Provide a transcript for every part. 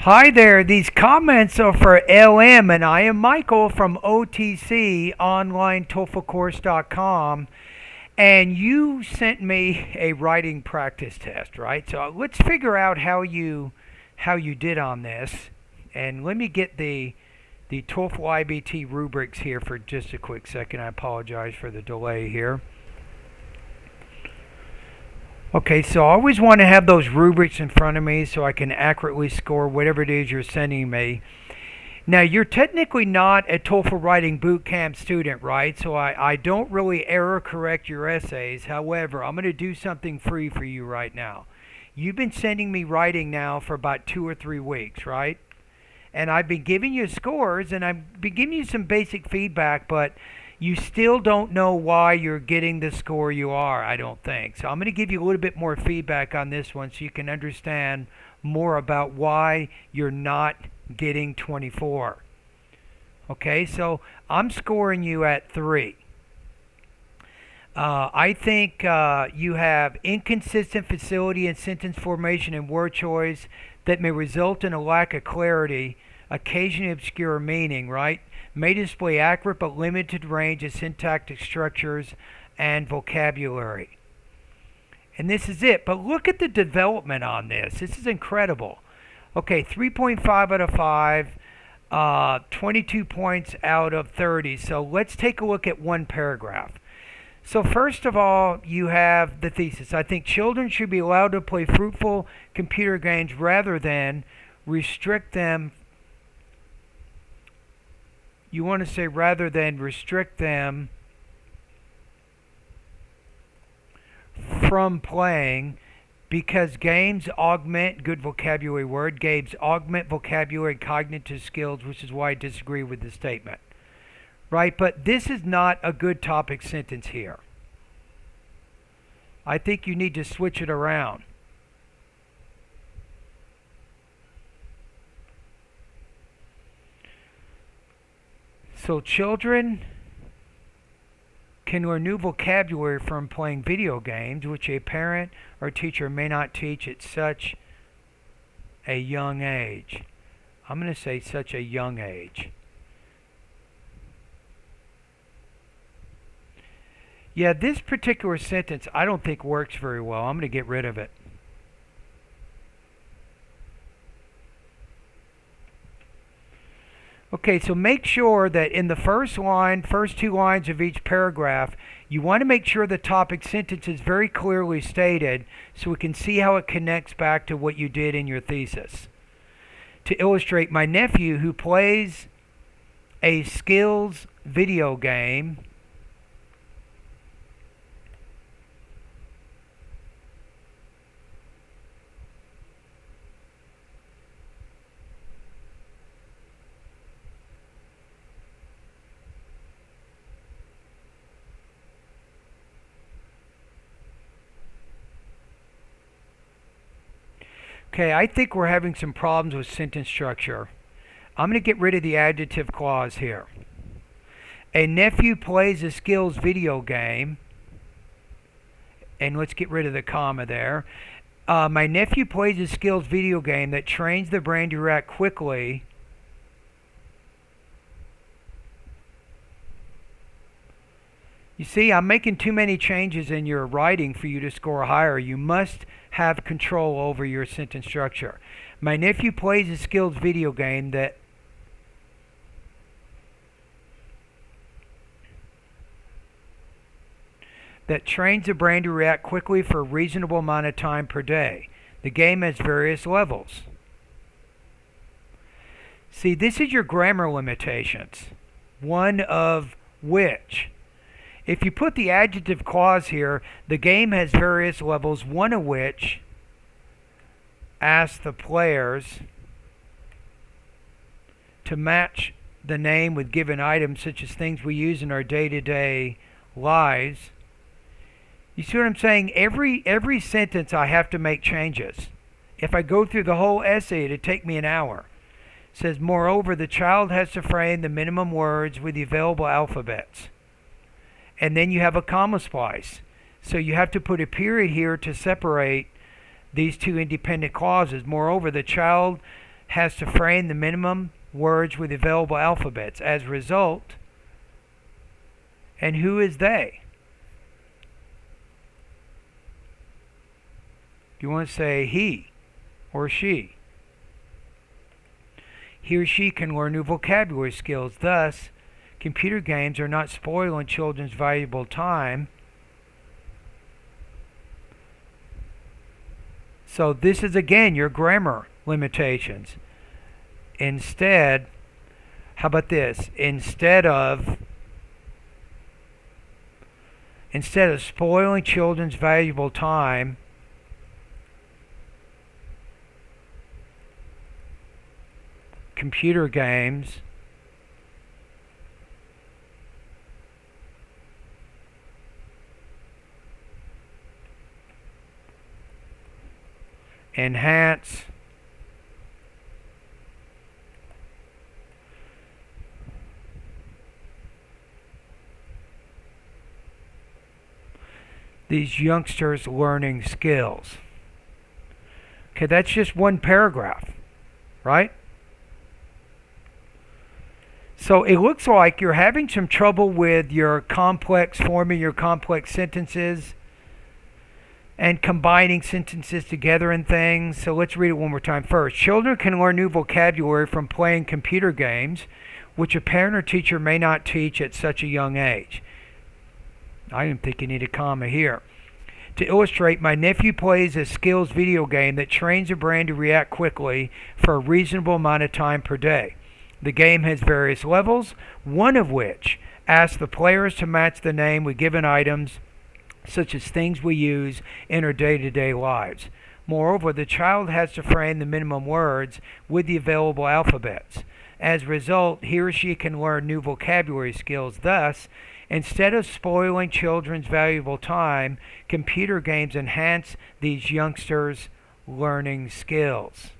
Hi there, these comments are for LM, and I am Michael from OTC, OnlineTOEFLCourse.com, and you sent me a writing practice test, right? So let's figure out how you did on this, and let me get the TOEFL IBT rubrics here for just a quick second. I apologize for the delay here. Okay, so I always want to have those rubrics in front of me so I can accurately score whatever it is you're sending me. Now, you're technically not a TOEFL Writing Bootcamp student, right? So I don't really error correct your essays. However, I'm going to do something free for you right now. You've been sending me writing now for about 2 or 3 weeks, right? And I've been giving you scores and I've been giving you some basic feedback, but you still don't know why you're getting the score you are, I don't think. So I'm going to give you a little bit more feedback on this one so you can understand more about why you're not getting 24. Okay, so I'm scoring you at 3. I think you have inconsistent facility in sentence formation and word choice that may result in a lack of clarity, occasionally obscure meaning, right? May display accurate but limited range of syntactic structures and vocabulary. And this is it. But look at the development on this. This is incredible. Okay, 3.5 out of 5, 22 points out of 30. So let's take a look at one paragraph. So first of all, you have the thesis. I think children should be allowed to play fruitful computer games rather than restrict them. You want to say rather than restrict them from playing, because games augment, good vocabulary word, games augment vocabulary and cognitive skills, which is why I disagree with the statement. Right? But this is not a good topic sentence here. I think you need to switch it around. So children can learn new vocabulary from playing video games, which a parent or teacher may not teach at such a young age. I'm going to say such a young age. Yeah, this particular sentence I don't think works very well. I'm going to get rid of it. Okay, so make sure that in the first 2 lines of each paragraph, you want to make sure the topic sentence is very clearly stated so we can see how it connects back to what you did in your thesis. To illustrate, my nephew who plays a skills video game Okay, I think we're having some problems with sentence structure. I'm going to get rid of the adjective clause here. A nephew plays a skills video game. And let's get rid of the comma there. My nephew plays a skills video game that trains the brain to react quickly. You see, I'm making too many changes in your writing for you to score higher. You must have control over your sentence structure. My nephew plays a skills video game that trains the brain to react quickly for a reasonable amount of time per day. The game has various levels. See, this is your grammar limitations. One of which, if you put the adjective clause here, the game has various levels, one of which asks the players to match the name with given items, such as things we use in our day-to-day lives. You see what I'm saying? Every sentence I have to make changes. If I go through the whole essay, it'd take me an hour. It says, moreover, the child has to frame the minimum words with the available alphabets. And then you have a comma splice. So you have to put a period here to separate these two independent clauses. Moreover, the child has to frame the minimum words with available alphabets. As a result, and who is they? You want to say he or she. He or she can learn new vocabulary skills. Thus, computer games are not spoiling children's valuable time. So this is again your grammar limitations. Instead, how about this? Instead of spoiling children's valuable time, computer games enhance these youngsters' learning skills. Okay, that's just one paragraph, right? So it looks like you're having some trouble with your forming your complex sentences and combining sentences together and things. So let's read it one more time first. Children can learn new vocabulary from playing computer games, which a parent or teacher may not teach at such a young age. I didn't think you need a comma here. To illustrate, my nephew plays a skills video game that trains the brain to react quickly for a reasonable amount of time per day. The game has various levels, one of which asks the players to match the name with given items, such as things we use in our day-to-day lives. Moreover, the child has to frame the minimum words with the available alphabets. As a result, he or she can learn new vocabulary skills. Thus, instead of spoiling children's valuable time, computer games enhance these youngsters' learning skills.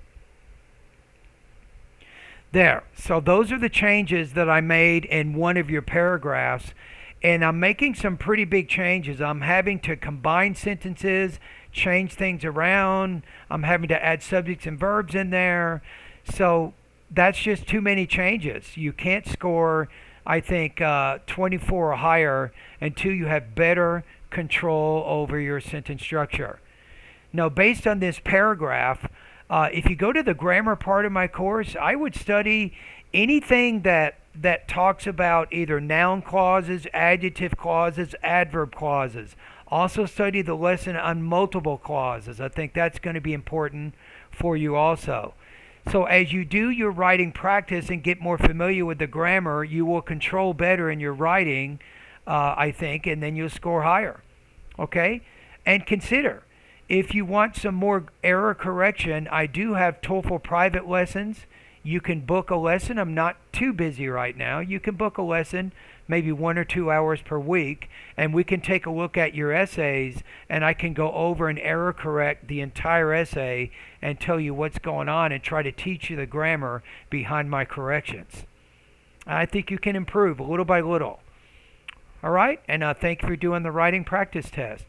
There. So those are the changes that I made in one of your paragraphs. And I'm making some pretty big changes. I'm having to combine sentences, change things around. I'm having to add subjects and verbs in there. So that's just too many changes. You can't score, I think, 24 or higher until you have better control over your sentence structure. Now, based on this paragraph, if you go to the grammar part of my course, I would study anything that talks about either noun clauses, adjective clauses, adverb clauses. Also study the lesson on multiple clauses. I think that's going to be important for you also. So as you do your writing practice and get more familiar with the grammar, you will control better in your writing, I think, and then you'll score higher. Okay? And consider, if you want some more error correction, I do have TOEFL private lessons. You can book a lesson. I'm not too busy right now. You can book a lesson, maybe 1 or 2 hours per week, and we can take a look at your essays, and I can go over and error correct the entire essay and tell you what's going on and try to teach you the grammar behind my corrections. I think you can improve little by little. All right? And thank you for doing the writing practice test.